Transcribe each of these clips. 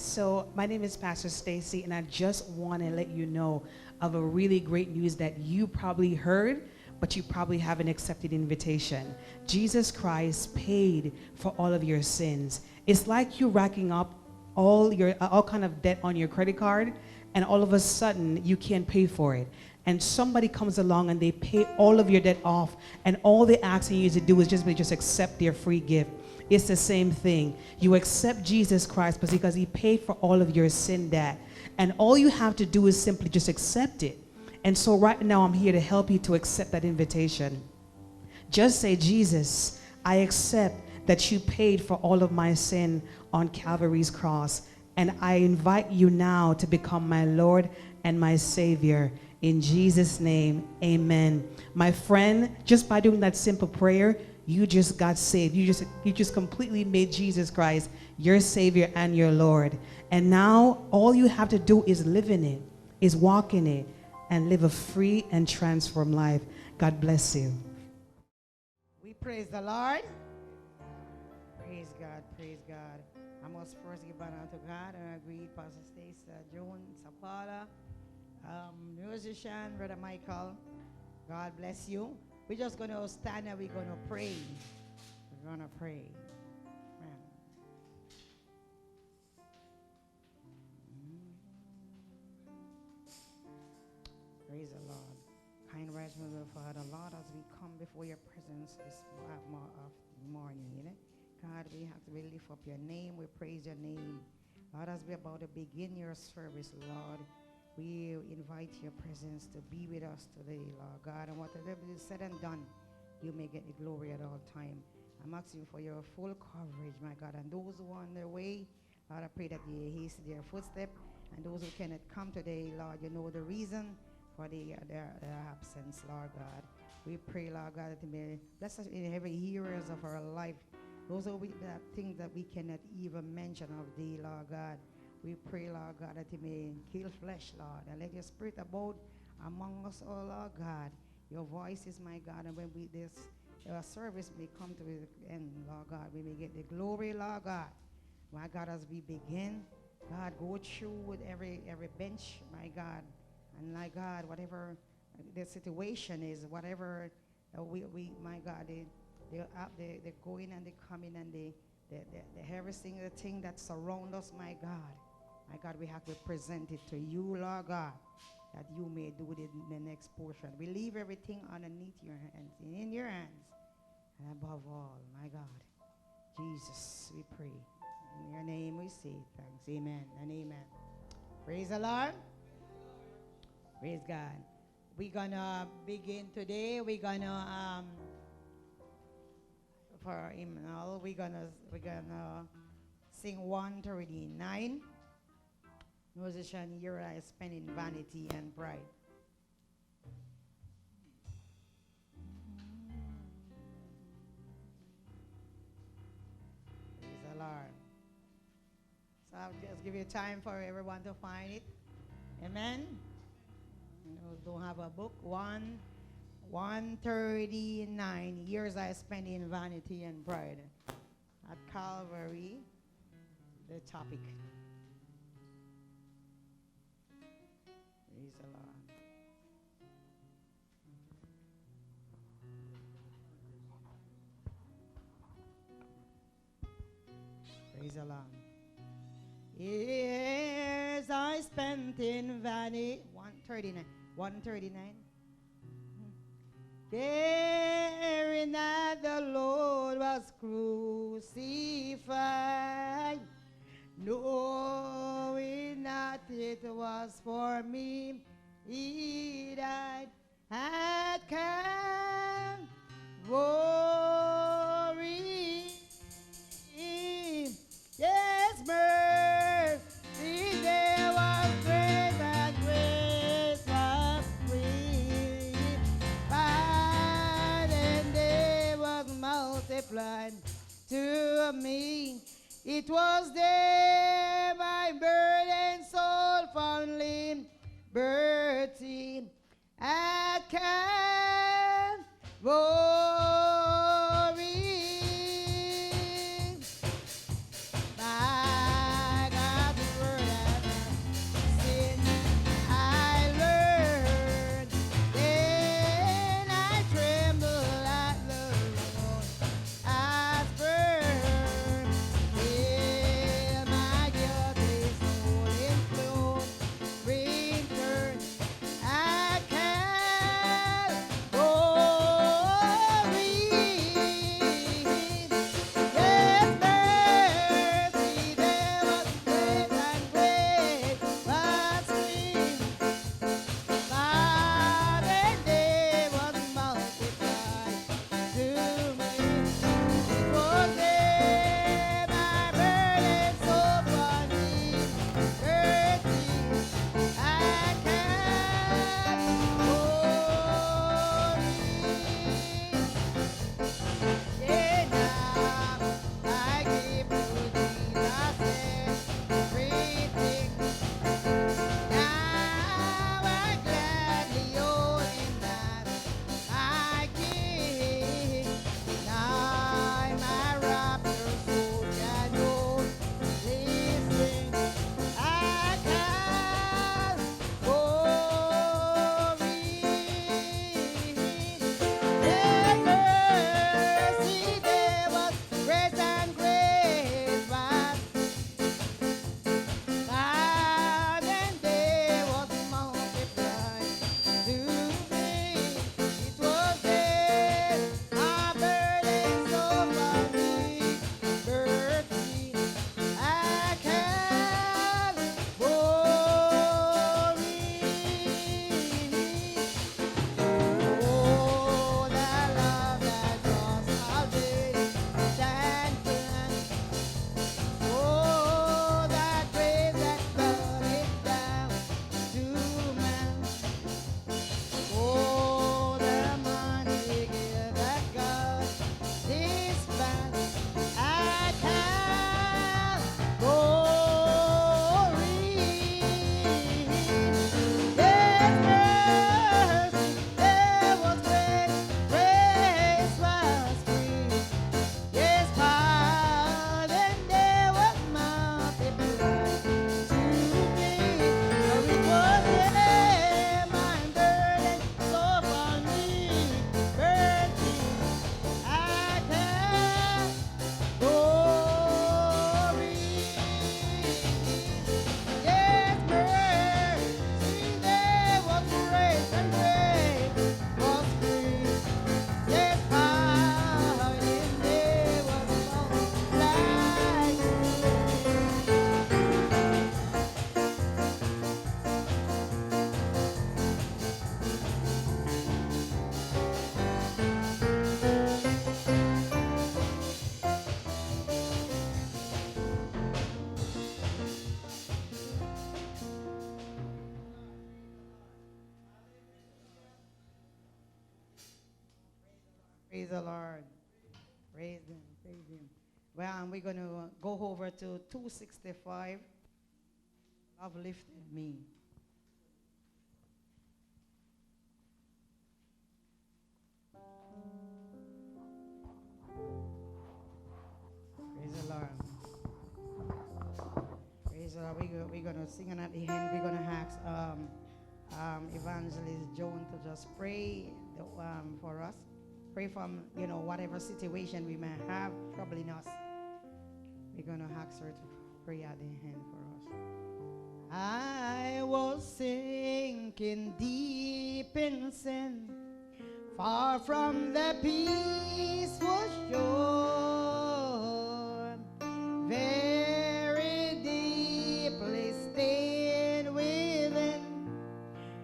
So my name is Pastor Stacy, and I just want to let you know of a really great news that you probably heard, but you probably haven't accepted the invitation. Jesus Christ paid for all of your sins. It's like you racking up all kind of debt on your credit card, and all of a sudden you can't pay for it. And somebody comes along and they pay all of your debt off, and all they're asking you to do is just accept their free gift. It's the same thing. You accept Jesus Christ because he paid for all of your sin debt. And all you have to do is simply just accept it. And so right now I'm here to help you to accept that invitation. Just say, Jesus, I accept that you paid for all of my sin on Calvary's cross. And I invite you now to become my Lord and my Savior. In Jesus' name, amen. My friend, just by doing that simple prayer, you just got saved. You just completely made Jesus Christ your Savior and your Lord. And now all you have to do is live in it, is walk in it, and live a free and transformed life. God bless you. We praise the Lord. Praise God, praise God. I must first give honor to God and agree, Pastor Stacy, Joan, Sapala, musician, Brother Michael. God bless you. We're just going to stand and we're going to pray. We're going to pray. Praise the Lord. Kind righteous Father, Lord, as we come before your presence this morning, God, we have to lift up your name. We praise your name. Lord, as we're about to begin your service, Lord, we invite your presence to be with us today, Lord God. And whatever is said and done, you may get the glory at all time. I'm asking for your full coverage, my God. And those who are on their way, Lord, I pray that you hasten their footstep. And those who cannot come today, Lord, you know the reason for their absence, Lord God. We pray, Lord God, that you may bless us in every areas of our life. Those are things that we cannot even mention of thee, Lord God. We pray, Lord God, that you may kill flesh, Lord, and let your spirit abode among us all, Lord God. Your voice is my God, and when this service may come to the end, Lord God, we may get the glory, Lord God. My God, as we begin, God, go through with every bench, my God, and my God, whatever the situation is, whatever we my God, they go in and they come in and they every single thing that surround us, my God. My God, we have to present it to you, Lord God, that you may do it in the next portion. We leave everything underneath your hands, in your hands. And above all, my God, Jesus, we pray. In your name we say thanks. Amen and amen. Praise the Lord. Praise God. We're going to begin today. We're going to, for hymnal, we're going to sing 139. Musician, here I spend in vanity and pride. Praise the Lord. So I'll just give you time for everyone to find it. Amen. Those don't have a book. 139 years I spent in vanity and pride. At Calvary, the topic. Praise the Lord. Praise the Lord. Years I spent in vanity. 139. Daring that the Lord was crucified, knowing that it was for me he died at Calvary. Yes, mercy there was grace and grace was free. And there was multiplied to me. It was there my burdened soul found liberty at Calvary. My God Praise the Lord. Praise Him. Praise Him. Well, and we're going to go over to 265. Love lifted me. Praise the Lord. Praise the Lord. We're going to sing, and at the end we're going to ask Evangelist Joan to just pray for us. Pray from, whatever situation we may have troubling us. We're going to ask her to pray at the end for us. I was sinking deep in sin, far from the peaceful shore, very deeply stained within,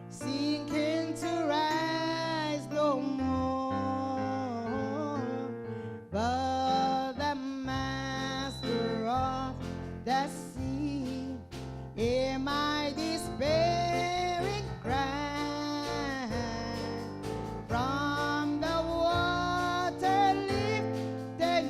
sinking to rise no more. But the master of the sea, in my despairing cry, from the water lifted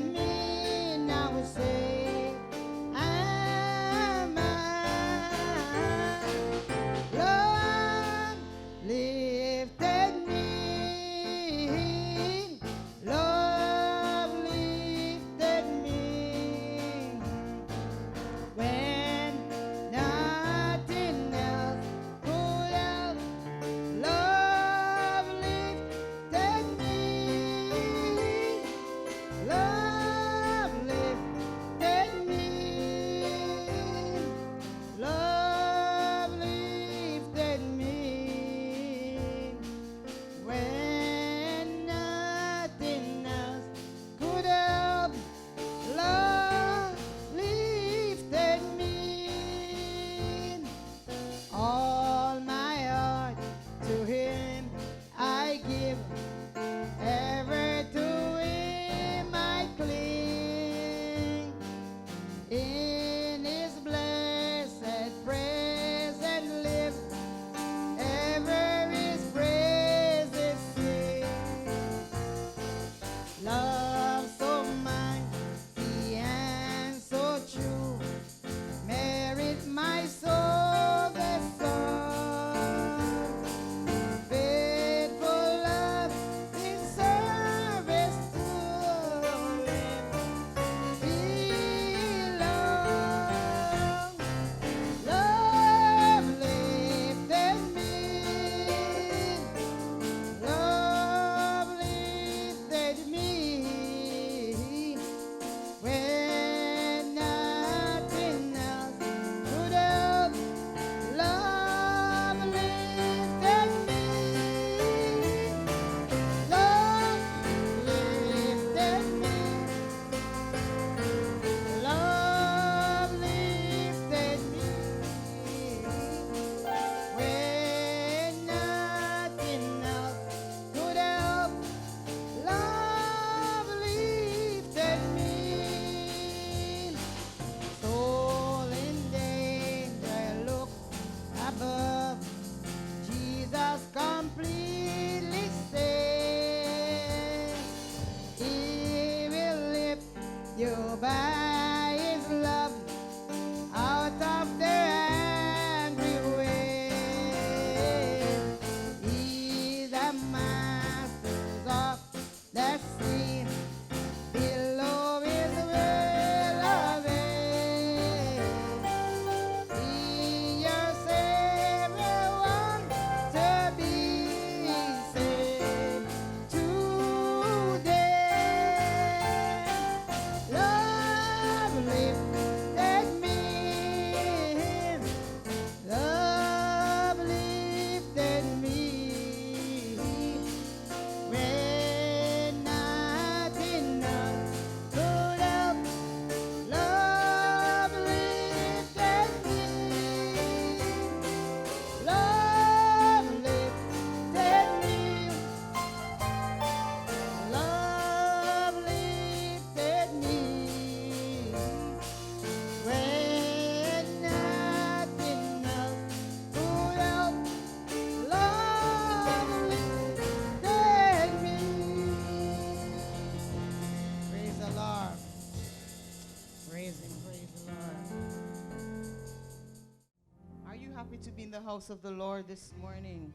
to be in the house of the Lord this morning?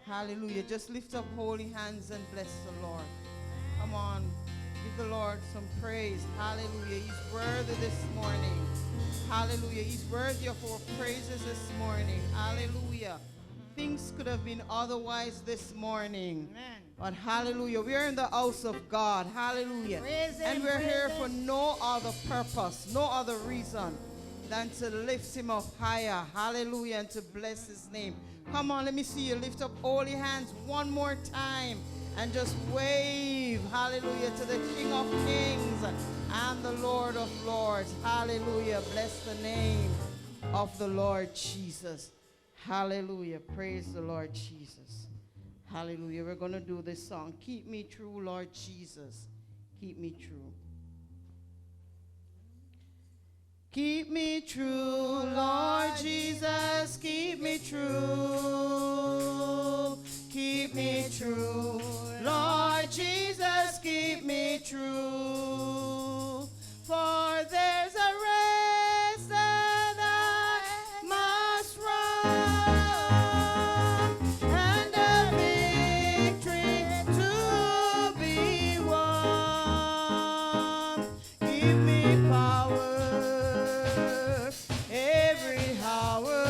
Hallelujah. Just lift up holy hands and bless the Lord. Come on. Give the Lord some praise. Hallelujah. He's worthy this morning. Hallelujah. He's worthy of our praises this morning. Hallelujah. Things could have been otherwise this morning. Amen. But hallelujah. We are in the house of God. Hallelujah. Praise him, And we're praise here him. for no other purpose, no other reason than to lift him up higher. Hallelujah. And to bless his name. Come on, let me see you lift up holy hands one more time and just wave, hallelujah, to the King of Kings and the Lord of Lords. Hallelujah. Bless the name of the Lord Jesus. Hallelujah. Praise the Lord Jesus. Hallelujah. We're going to do this song. Keep me true, Lord Jesus. Keep me true. Keep me true, Lord Jesus, keep me true. Keep me true, Lord Jesus, keep me true. For there's a race that I must run, and a victory to be won. Give me power every hour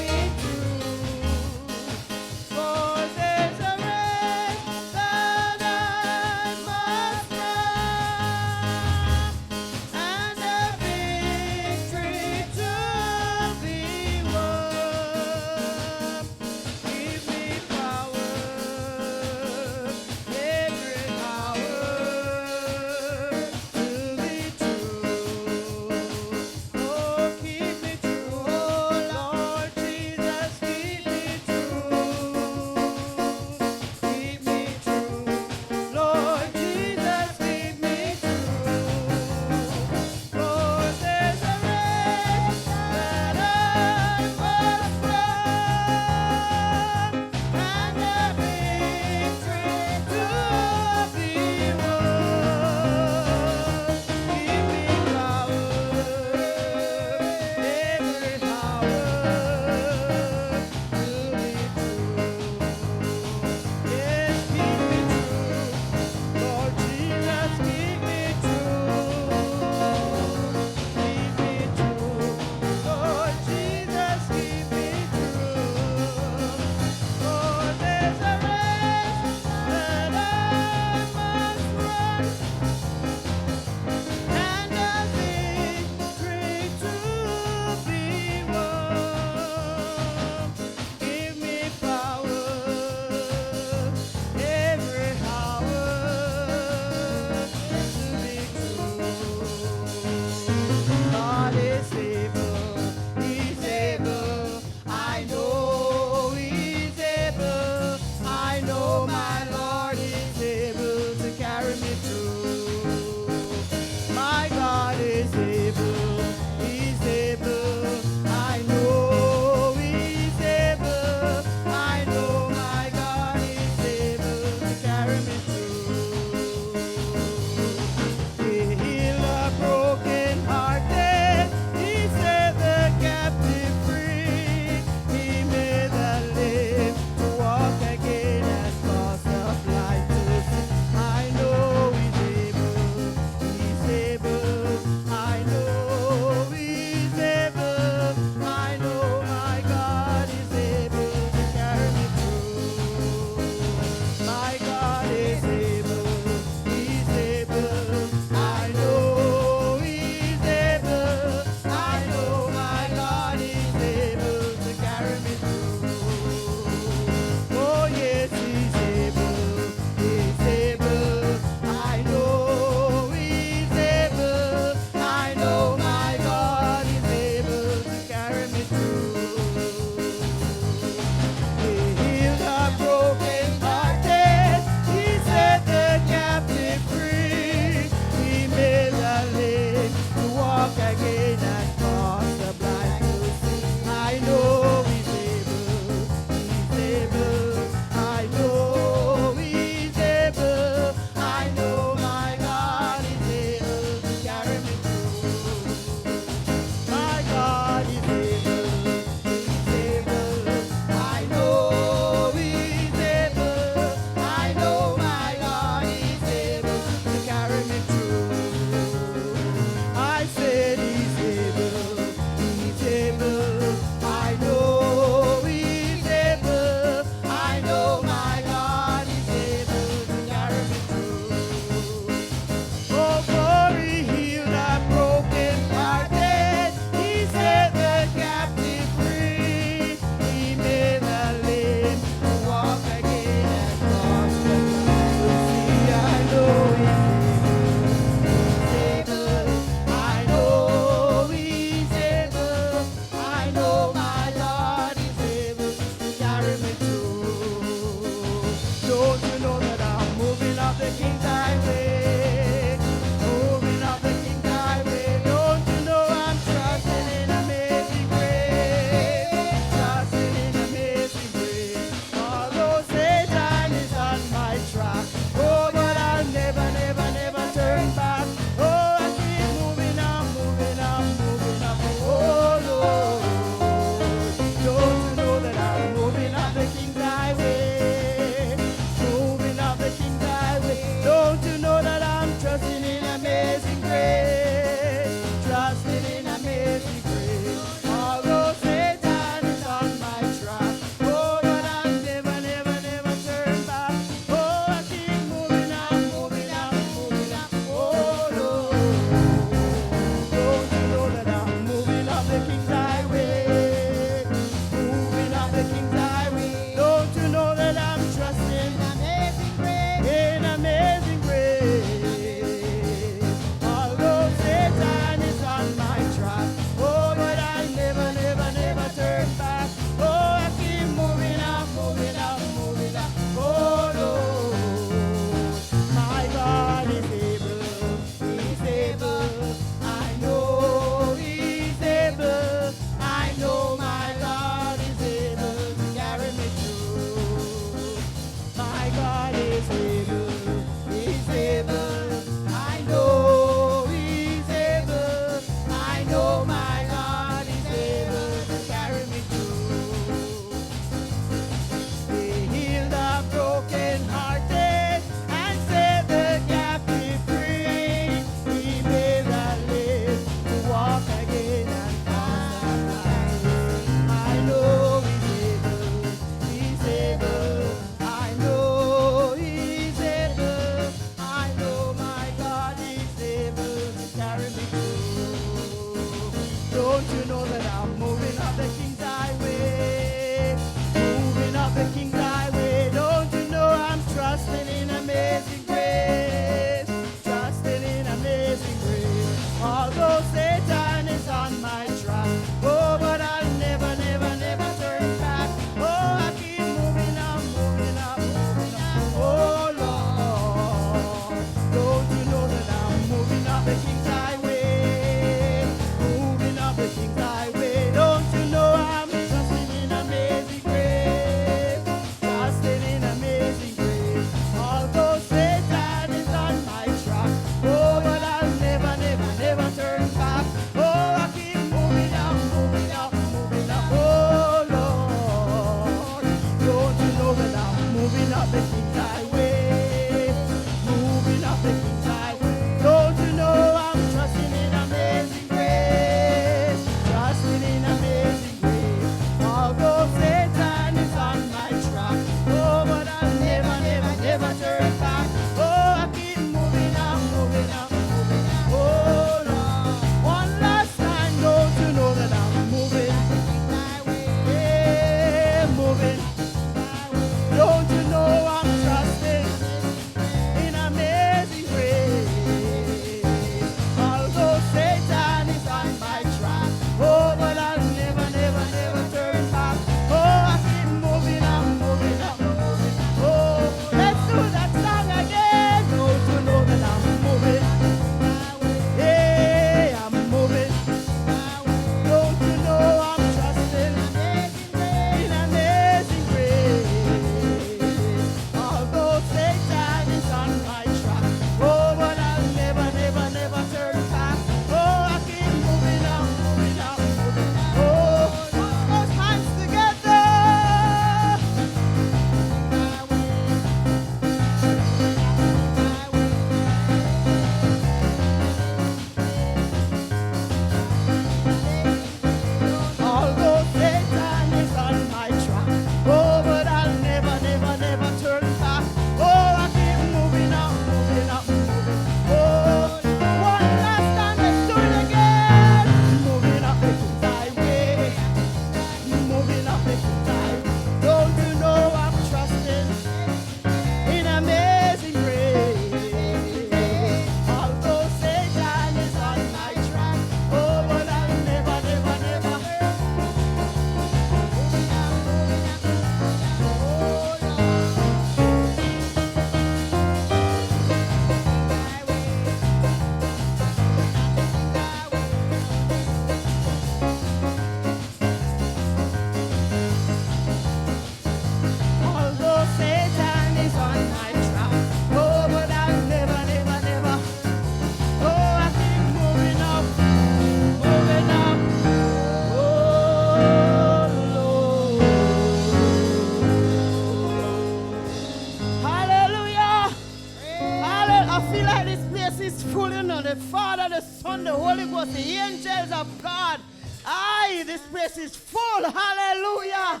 place is full. Hallelujah.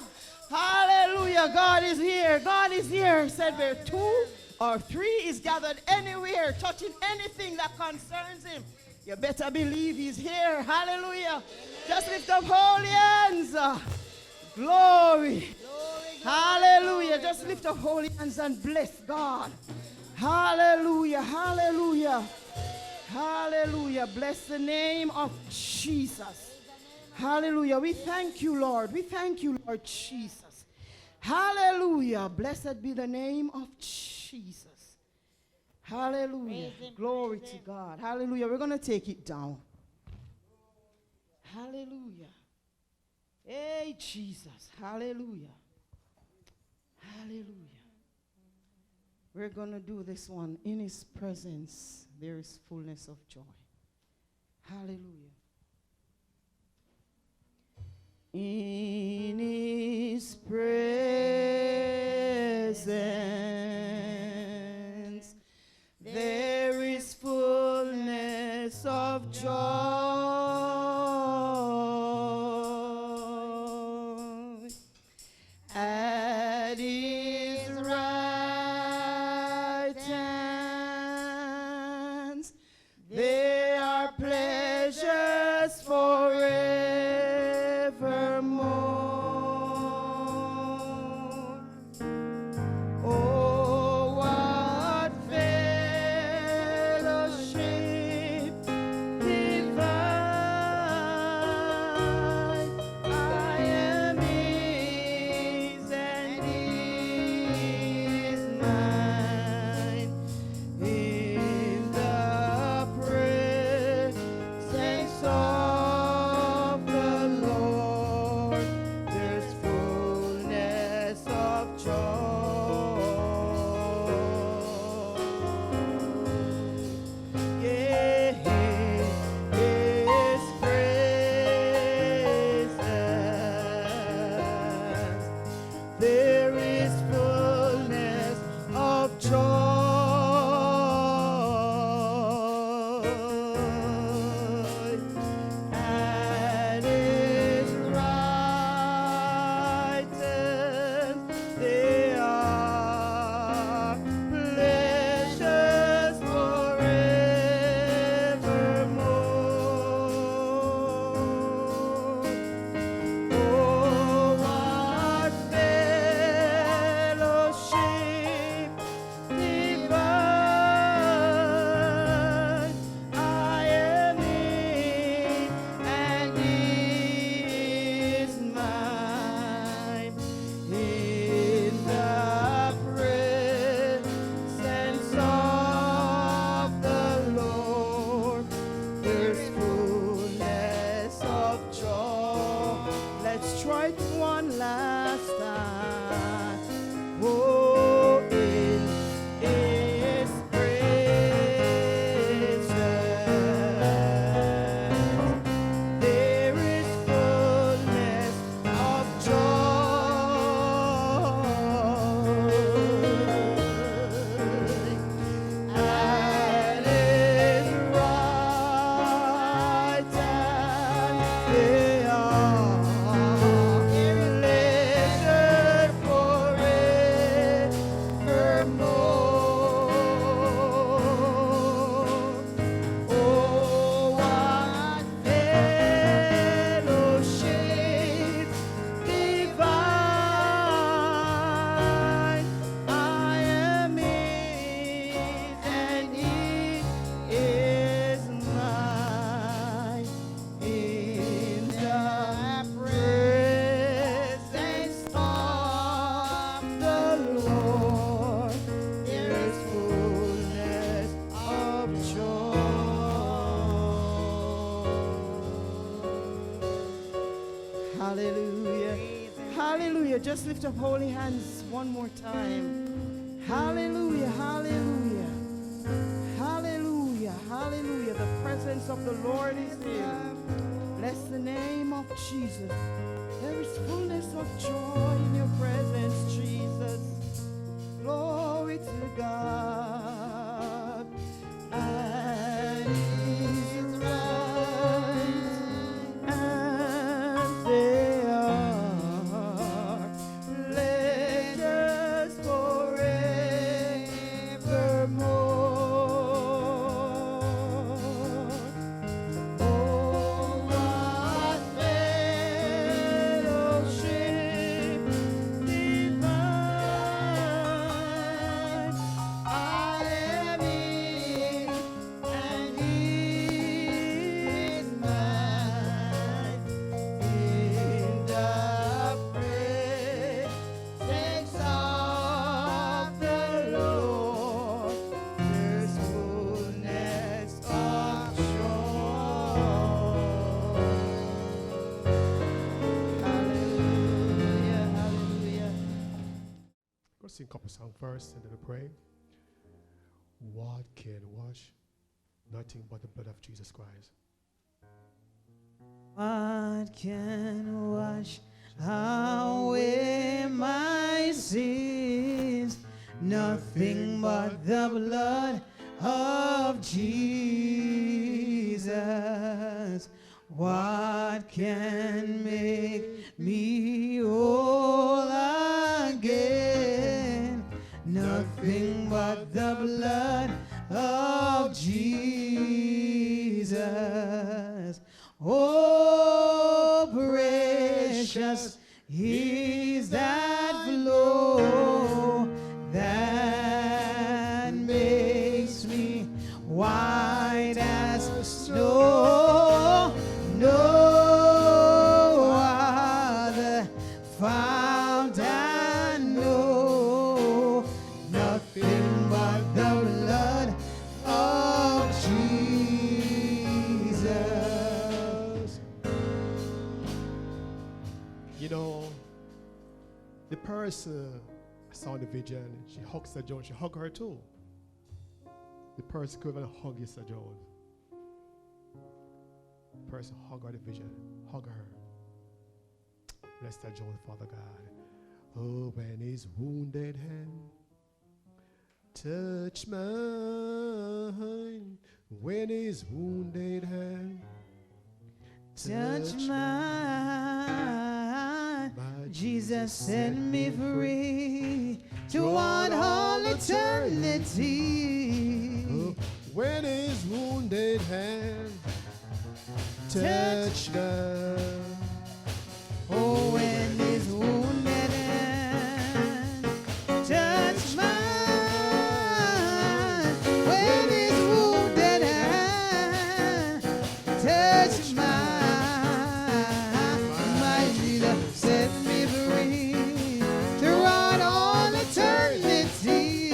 Hallelujah. God is here. God is here. He said where 2 or 3 is gathered anywhere, touching anything that concerns him, you better believe he's here. Hallelujah. Just lift up holy hands. Glory. Hallelujah. Just lift up holy hands and bless God. Hallelujah. Hallelujah. Hallelujah. Bless the name of Jesus. Hallelujah. We thank you, Lord. We thank you, Lord Jesus. Hallelujah. Blessed be the name of Jesus. Hallelujah. Glory to God. Hallelujah. We're going to take it down. Hallelujah. Hey, Jesus. Hallelujah. Hallelujah. We're going to do this one. In his presence, there is fullness of joy. Hallelujah. In his presence, there is fullness of joy. At his right hands, there are pleasures forevermore. Oh, what fellowship divine. I am his and he is mine. In the presence of the Lord, there's fullness of joy. Yeah, his presence, there is fullness of joy. At his right hand, there are pleasures forevermore. Oh, what fellowship divine. I am his and he is mine. In the presence of the Lord, there's fullness of joy. Let's try it one last time. Oh, in his presence, there is fullness of joy. At his right hand, there are pleasures forevermore. Oh, what fellowship divine. I am his and he is mine. In the presence of the Lord, there is fullness of joy. Hallelujah. Hallelujah. Just lift up holy hands one more time. Hallelujah. Hallelujah. Hallelujah. Hallelujah. The presence of the Lord is here. Bless the name of Jesus. There is fullness of joy in your presence, Jesus. Glory to God. At his right hand, there We'll sing a couple songs first and then we pray. What can wash? Nothing but the blood of Jesus Christ. What can wash away my sins? Nothing but the blood of Jesus. What can make me whole again? Nothing but the blood of Jesus. Oh, precious is that flow that makes me white as snow. No other found I know. Nothing but the blood of Jesus. You know, the person I saw in the vision, she hugged Sister Jones. She hugged her too. The person could even hug Sister Jones. The person hugged her the vision, hug her. Bless Sister Jones, Father God. Oh, when his wounded hand touch mine, when his wounded hand Touch mine, Jesus set me free toward all eternity. Oh, when his wounded hand touch mine. Oh, when his wounded hand touch mine, when his wounded hand touch mine, my Jesus set me free throughout all eternity.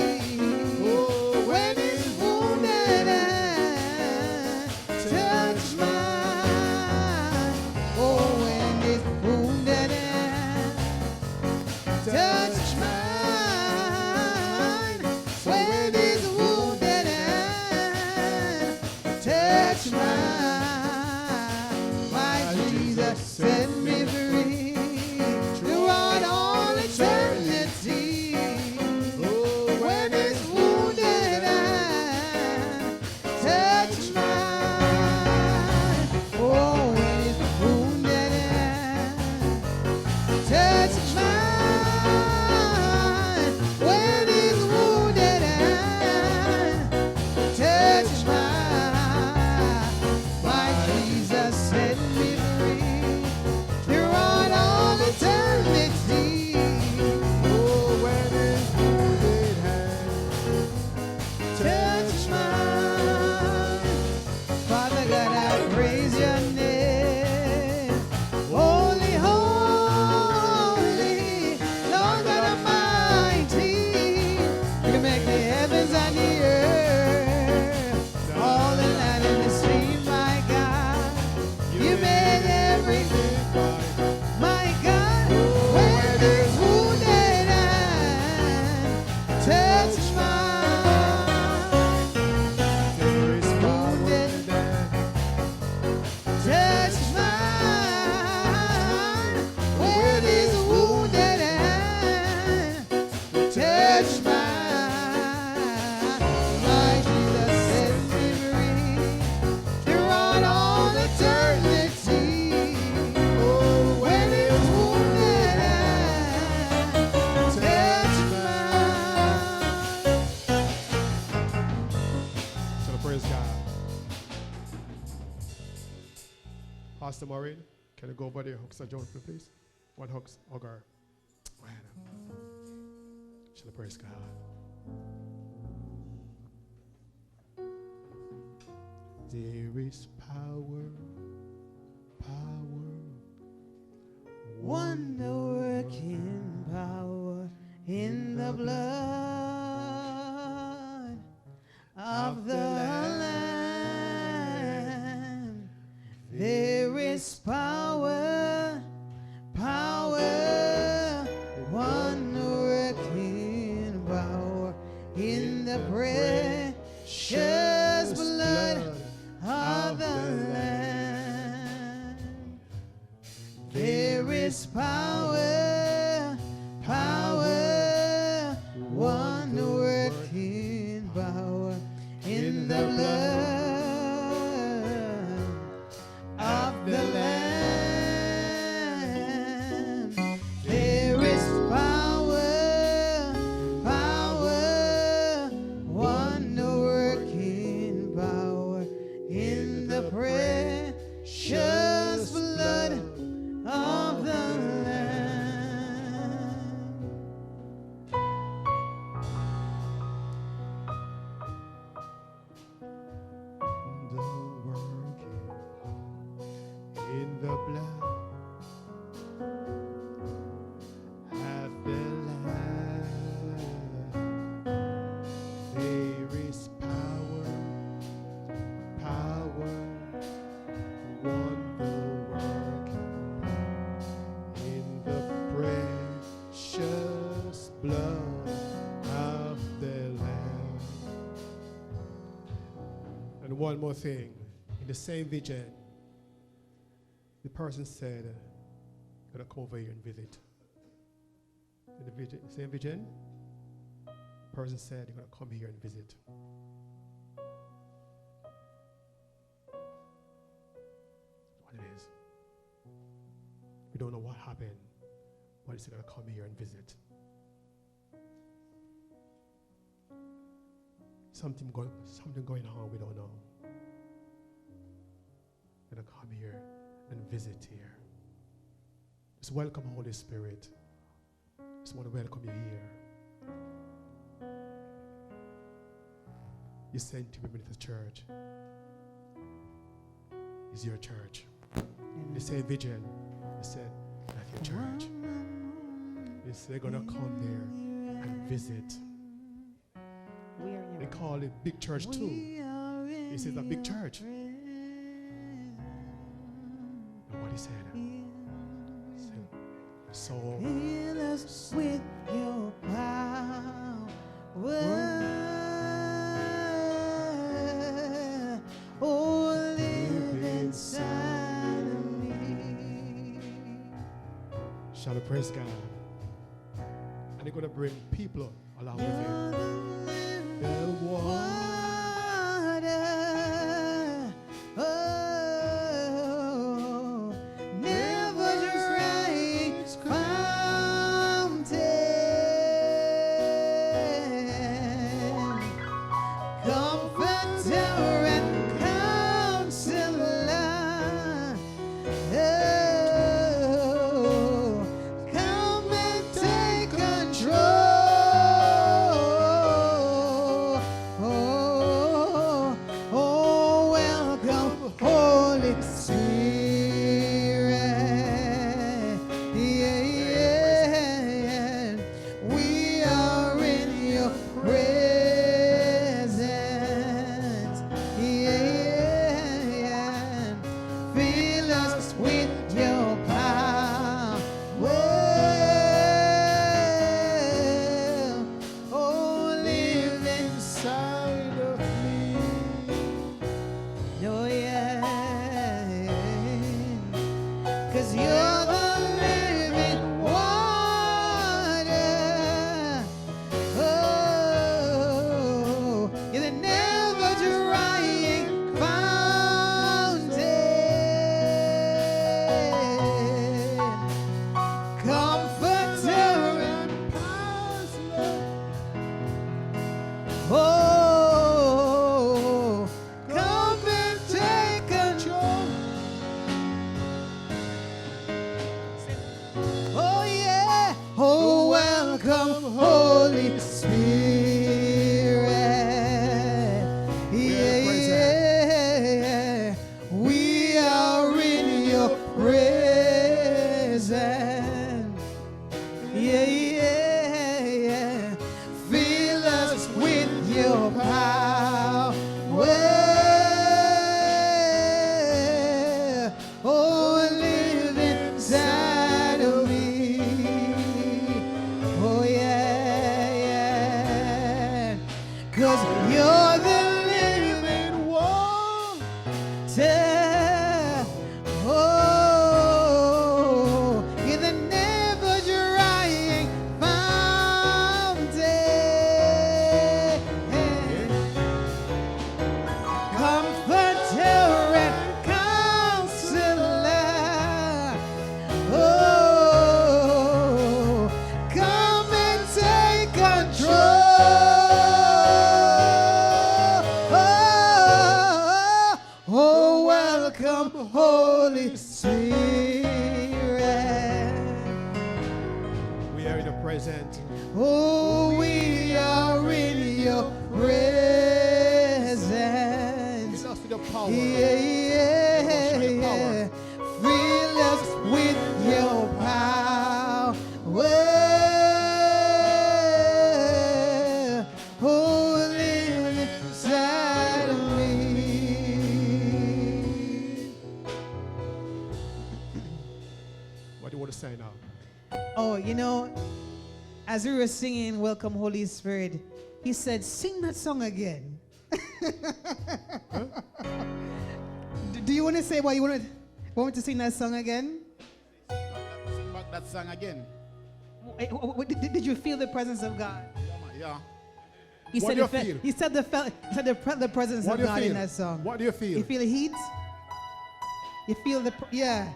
Oh, when his wounded hand touch mine, oh, when his wounded hand touch mine, when his wounded hand touch mine, my Jesus set me free throughout all eternity. Oh, when his wounded hand touch mine, oh, when his wounded hand touch mine, when his wounded hand touch mine, my Jesus set me free throughout all eternity. Oh, when his wounded hand Touch mine, Father God, I praise your name. Holy, holy, Lord God Almighty, you make the heavens and the earth, all the land and the sea, my God. You made everything, my God. When his wounded hand touch mine, There is power in that. touch mine, when his wounded hand touch mine, my Jesus set me free throughout all eternity. Oh, when his wounded hand touch mine. So praise God. Pastor Maureen, can you go over there, hug Sister Jones, please? One hugs, hug her. Shall I praise God? There is power, power, Wonder-working power in the blood of the Lamb. There is power, power, wonder-working blood of the Lamb. And one more thing. In the same vision, the person said, I'm going to come over here and visit. In the vision, same vision, the person said, you're going to come here and visit. What it is. We don't know what happened, but he's going to come here and visit. Something going on, we don't know. Going to come here and visit here. Just welcome, Holy Spirit. Just want to welcome you here. You sent to Ministries Church. It's your church. They say vision. They said, that's your church. They say they're going to come there and visit. They call it big church too. He says a big church. And what he said, so fill us with your power. Oh, live inside of me. shall we praise God? And they're going to bring people along with him. The water, oh, never dry fountain, comforter and counselor, oh, come and take control. Holy Spirit, yeah, we are in your presence, yeah, fill us with your power, oh, live inside of me, oh yeah. 'Cause you're the living water. Oh, you're the never drying fountain. Comforter and counselor. Oh, come and take control. Oh yeah, oh welcome Holy Spirit, yeah, we are in your presence, yeah, fill us with your power, oh live inside of me. Oh yeah, 'cause you're the living water. Oh, you're the never drying fountain. Comforter and counselor. Oh, come and take control. Oh, welcome, Holy Spirit. We are in the present. Oh, we are in your presence. Fill us with the power. Yeah, fill us with your power. Oh, live inside of me. What do you want to say now? Oh, you know, as we were singing Welcome Holy Spirit, he said, sing that song again. Do you want to say what you want me to sing that song again? Sing back that song again. Did you feel the presence of God? Yeah. He What said do you he feel? He said the presence What of do you God in feel? that song. What do you feel? You feel the heat? You feel yeah.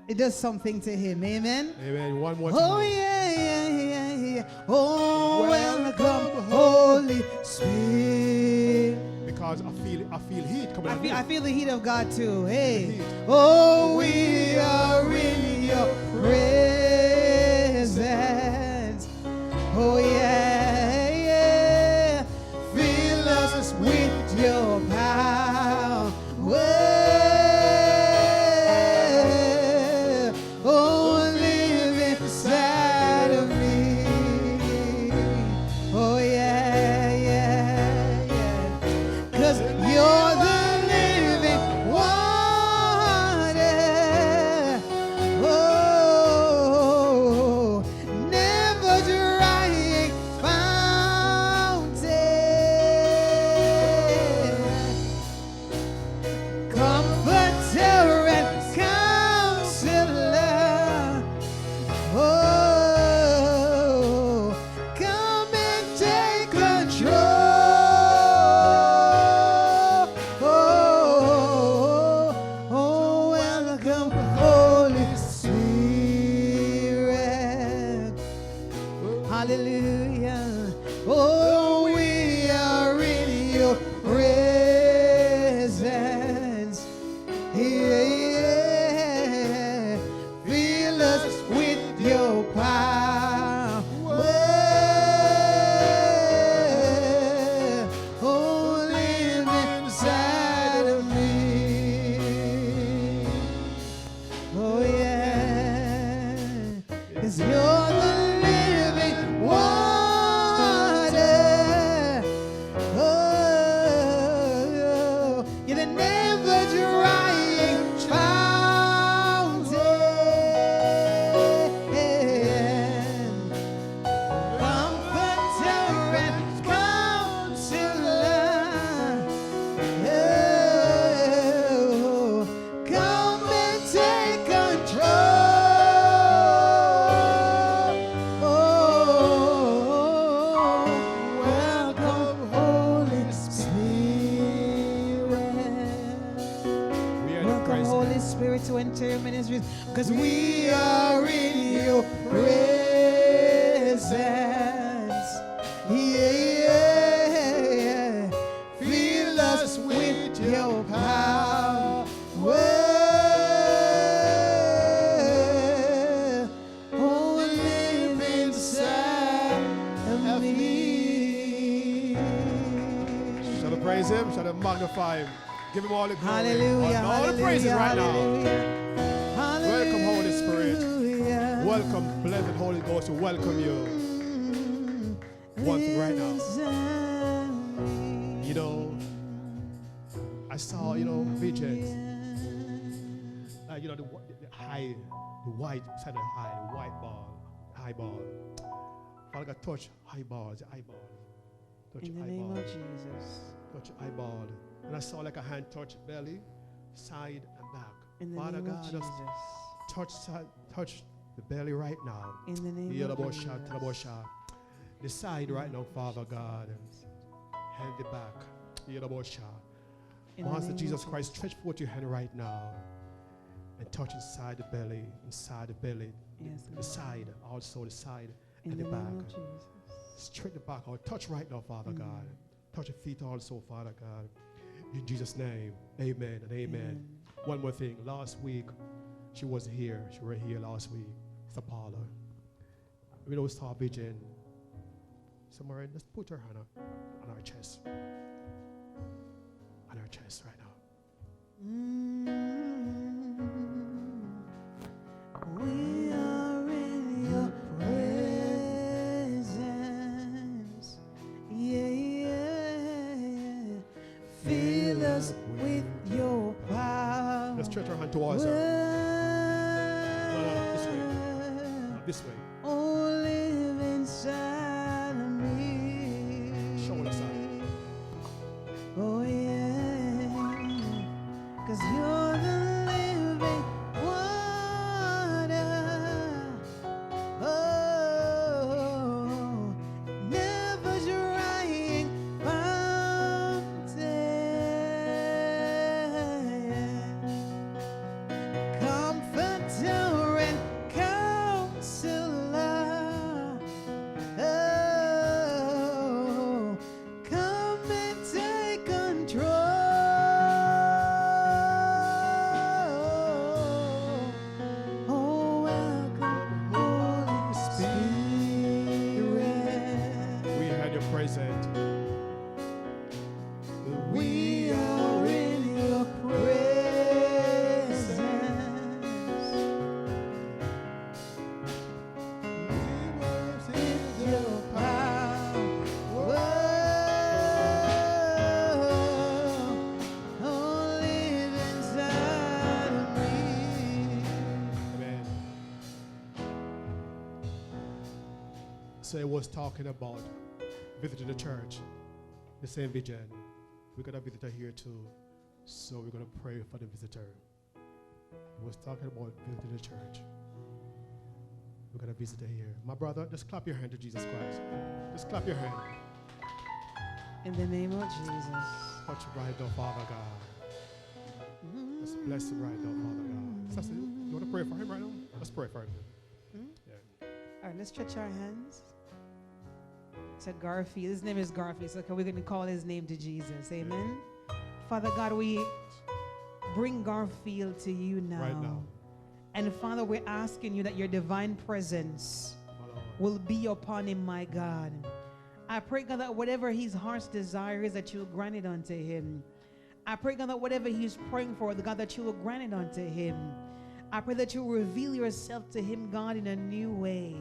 It does something to him. Amen. Amen. One more Oh time. yeah. Oh, welcome, Holy Spirit. Because I feel heat coming on me. I feel the heat of God too. Hey. heat. Oh, we are in your presence. Oh yeah. Fill us with your power. Oh, live inside of me. Oh yeah. 'Cause you're the living water. Oh, never drying fountain. Comforter and counselor. Oh, come and take control. Oh, welcome, Holy Spirit. Hallelujah. Oh, we are in your presence. Yeah. Fill us with your power. Oh, live inside of me. Oh yeah, 'cause you're the living water. Oh, you're the never drying fountain. Comforter and counselor. Oh, come and take control. Oh, welcome, Holy Spirit. We are the Welcome, presence. Holy Spirit, to enter your ministries, because we are in your presence. Yeah. Fill us with your power. Oh, live inside of me. Shall I praise him? Shall I magnify him? Give him all the glory. Hallelujah. All the praises right now. Hallelujah. Welcome, Holy Spirit. Hallelujah. Welcome, blessed Holy Ghost, to welcome you. One thing right now. You know, I saw, visions. The white side of the eye, the white ball, eyeball. Father God, touch eyeballs, the eyeball. Touch In the eyeball. name of Jesus. Touch eyeball. And I saw like a hand touch belly, side and back. In the Father name of God, Jesus. just touch the belly right now. In the name of Jesus. The side right now, Father God. Hand the back. In the Master name Jesus of Christ, stretch forth your hand right now and touch inside the belly, Yes, the Lord. side, also the side In and the the name back. of Jesus. Straight the back out. Touch right now, Father God. Touch your feet also, Father God. In Jesus' name, amen and amen. One more thing. Last week, she wasn't here. She were here last week. It's a parlor. We don't start vision. Somewhere, let's put her hand on our chest. On our chest right now. We are in your presence. Yeah. Fill us with your power. Let's stretch our hand towards her. No, this way. No, this way. Oh, live inside So it was talking about visiting the church, the same vision. We got a visitor here too, so we're going to pray for the visitor. It was talking about visiting the church. We got a visitor here. My brother, just clap your hand to Jesus Christ. Just clap your hand. In the name of Jesus. Touch right now, Father God. Let's bless him right now, Father God. Sister, you want to pray for him right now? Let's pray for him. Yeah. All right, let's stretch our hands. To Garfield. His name is Garfield, so we're going to call his name to Jesus. Amen. Father God, we bring Garfield to you now. Right now. And Father, we're asking you that your divine presence will be upon him, my God. I pray, God, that whatever his heart's desire is, that you will grant it unto him. I pray, God, that whatever he's praying for, God, that you will grant it unto him. I pray that you will reveal yourself to him, God, in a new way.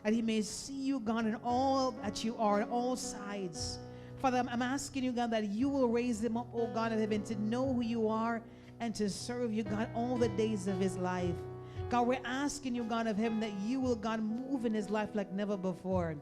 That he may see you, God, in all that you are, on all sides. Father, I'm asking you, God, that you will raise him up, oh God of heaven, to know who you are and to serve you, God, all the days of his life. God, we're asking you, God of heaven, that you will, God, move in his life like never before.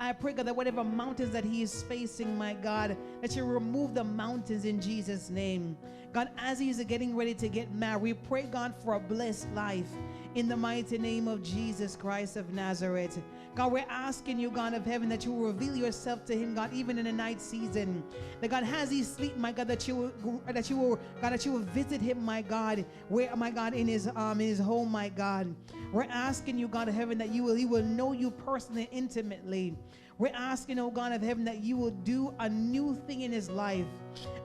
I pray, God, that whatever mountains that he is facing, my God, that you remove the mountains in Jesus' name. God, as he's getting ready to get married, we pray, God, for a blessed life in the mighty name of Jesus Christ of Nazareth. God, we're asking you, God of heaven, that you will reveal yourself to him, God, even in the night season. That God, as he sleep, my God, that you will visit him, my God, where, my God, in his home, my God. We're asking you, God of heaven, that he will know you personally, intimately. We're asking, oh God of heaven, that you will do a new thing in his life.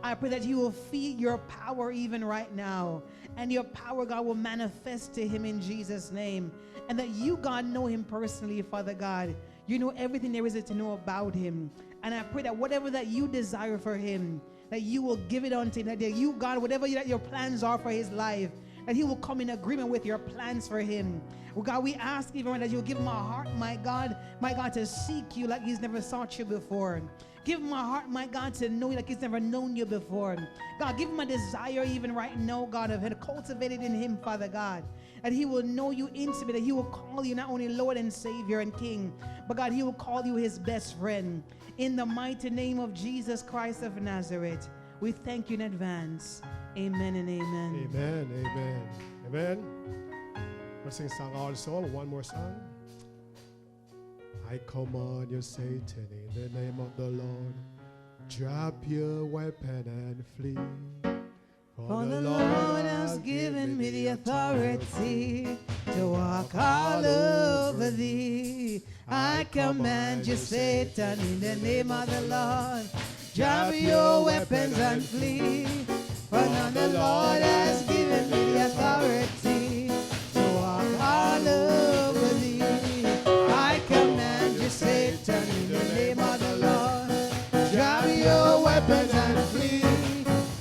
I pray that you will feel your power even right now. And your power, God, will manifest to him in Jesus' name. And that you, God, know him personally, Father God. You know everything there is to know about him. And I pray that whatever that you desire for him, that you will give it unto him. That you, God, whatever your plans are for his life, that he will come in agreement with your plans for him. Oh God, we ask even that you'll give him a heart, my God, to seek you like he's never sought you before. Give him a heart, my God, to know you like he's never known you before. God, give him a desire even right now, God, of it cultivated in him, Father God. That he will know you intimately, that he will call you not only Lord and Savior and King, but God, he will call you his best friend. In the mighty name of Jesus Christ of Nazareth, we thank you in advance. Amen and amen. Amen, amen, amen. We'll sing a song also, one more song. I command you, Satan, in the name of the Lord, drop your weapon and flee. For the Lord has given me the authority to walk all over thee. I command you, Satan, in the name of the Lord, drop your weapons and flee. For now the Lord has given me the authority to walk all over thee. I command you, Satan, in the name of the Lord, drop your weapons and flee.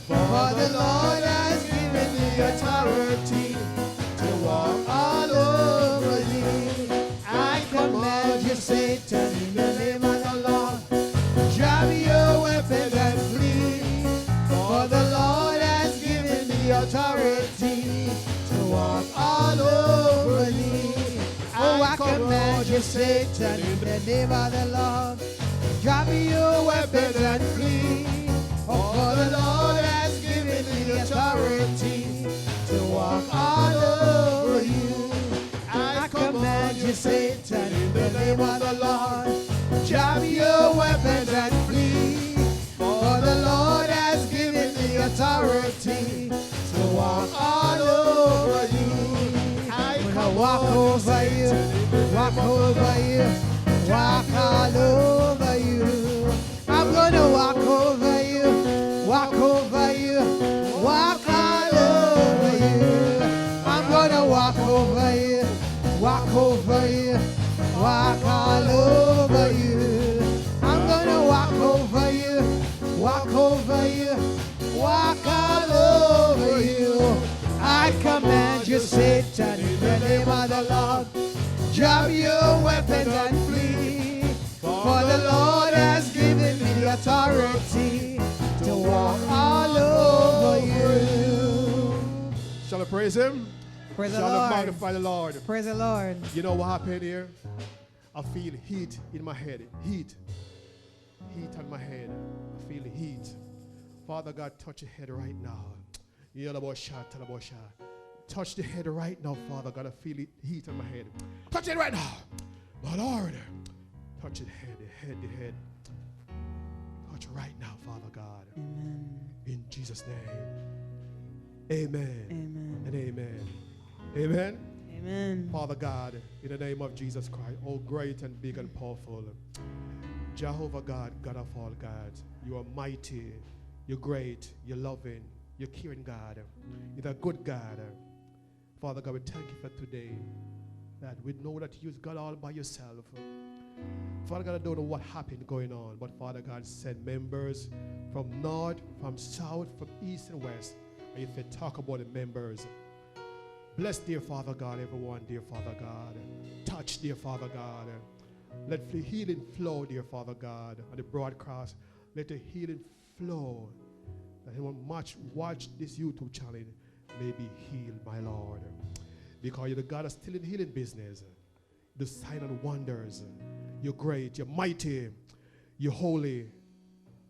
For the Lord has given me authority to walk all over thee. I command you, Satan, in the name of the Lord, drop your weapons and flee. For the Lord has given me authority to walk all over thee. Oh, I command you, Satan, in the name of the Lord, drop your weapons and flee. For the Lord has given me the authority to walk all over you. I command you, Satan, in the name of the Lord, drop your weapons and flee. For the Lord has given me authority to walk all over you. I'm gonna walk over you, walk over you, walk all over you. I'm gonna walk over you, walk over you, walk all over you. I'm gonna walk over you, walk over you, walk all over you. I'm gonna walk over you, walk over you, walk all over you. I command you, Satan, in the name of the Lord, drop your weapons and flee. For the Lord has given me the authority to walk all over you. Shall I praise him? Praise the Shall I Lord. magnify the Lord? Praise the Lord. You know what happened here? I feel heat in my head. Heat. Heat on my head. I feel heat. Father God, touch your head right now. Touch the head right now, Father God. I feel it, heat on my head. Touch it right now. My Lord. Touch the head, the head. Touch right now, Father God. Amen. In Jesus' name. Amen. Amen. And amen. Amen. Amen. Father God, in the name of Jesus Christ, oh great and big and powerful, Jehovah God, God of all gods, you are mighty, you're great, you're loving, you're caring God, you're a good God. Father God, we thank you for today, that we know that you're God all by yourself. Father God, I don't know what happened going on, but Father God sent members from north, from south, from east and west, and you said talk about the members. Bless, dear Father God, everyone, dear Father God. Touch, dear Father God. Let the healing flow, dear Father God, on the broadcast. Let the healing flow. That everyone watch this YouTube channel may be healed, my Lord. Because you're the God that's still in the healing business. The sign and wonders. You're great, you're mighty, you're holy.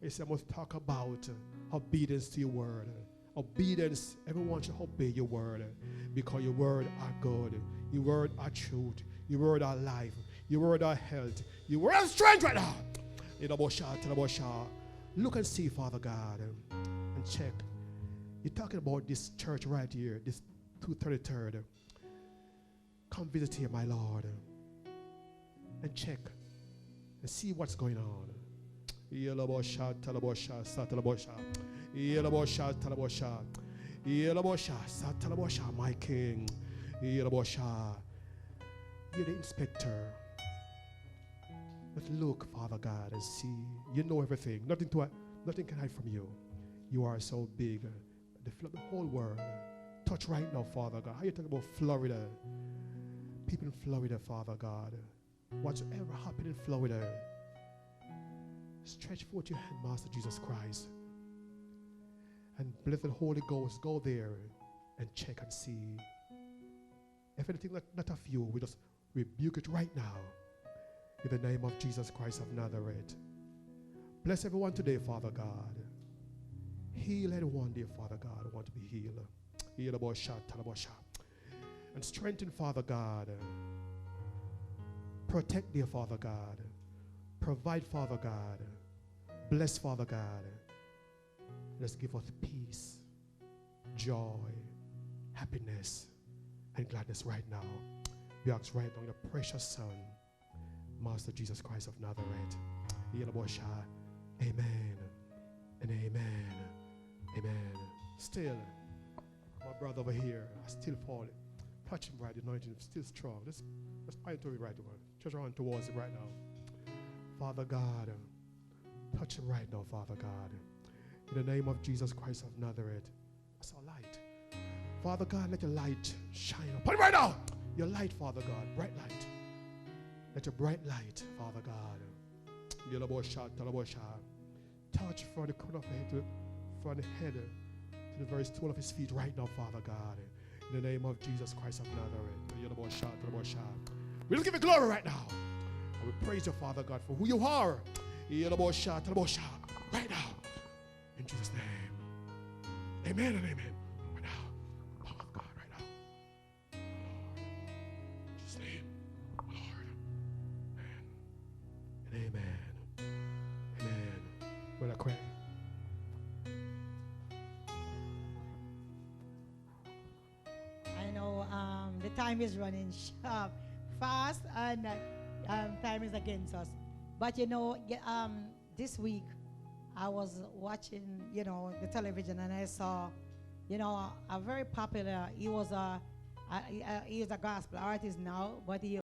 Yes, I must talk about obedience to your word. Obedience, everyone should obey your word, because your word are good, your word are truth, your word are life, your word are health, your word are strength right now. Look and see, Father God, and check. You're talking about this church right here, this 233rd. Come visit here, my Lord, and check and see what's going on. My King. You're the inspector. Let's look, Father God, and see. You know everything. Nothing can hide from you. You are so big. The whole world. Touch right now, Father God. How you talking about Florida? People in Florida, Father God. Whatsoever happened in Florida, stretch forth your hand, Master Jesus Christ. And blessed Holy Ghost, go there and check and see. If anything not of you, we just rebuke it right now. In the name of Jesus Christ of Nazareth. Bless everyone today, Father God. Heal everyone, dear Father God, who want to be healed. Heal about shot, and strengthen, Father God. Protect, dear Father God. Provide, Father God. Bless, Father God. Let's give us peace, joy, happiness, and gladness right now. We ask right now in the precious Son, Master Jesus Christ of Nazareth. Amen and amen. Amen. Still, my brother over here, I still fall. Touch him right, the anointing is still strong. Let's point to it right now. Just run towards it right now. Father God, touch him right now, Father God. In the name of Jesus Christ of Nazareth. I saw light. Father God, let your light shine upon him right now. Your light, Father God, bright light. Let your bright light, Father God. Touch from the crown of the head from the head to the very sole of his feet right now, Father God. In the name of Jesus Christ of Nazareth. We'll give you glory right now. And we praise you, Father God, for who you are. Right now. In Jesus' name. Amen and amen. Right now. Power of God right now. Lord. In Jesus' name. Lord. Amen. And amen. Amen. Brother Craig. I know the time is running sharp, fast, and time is against us. But you know, this week I was watching, the television, and I saw, a very popular. He was a gospel artist now, but he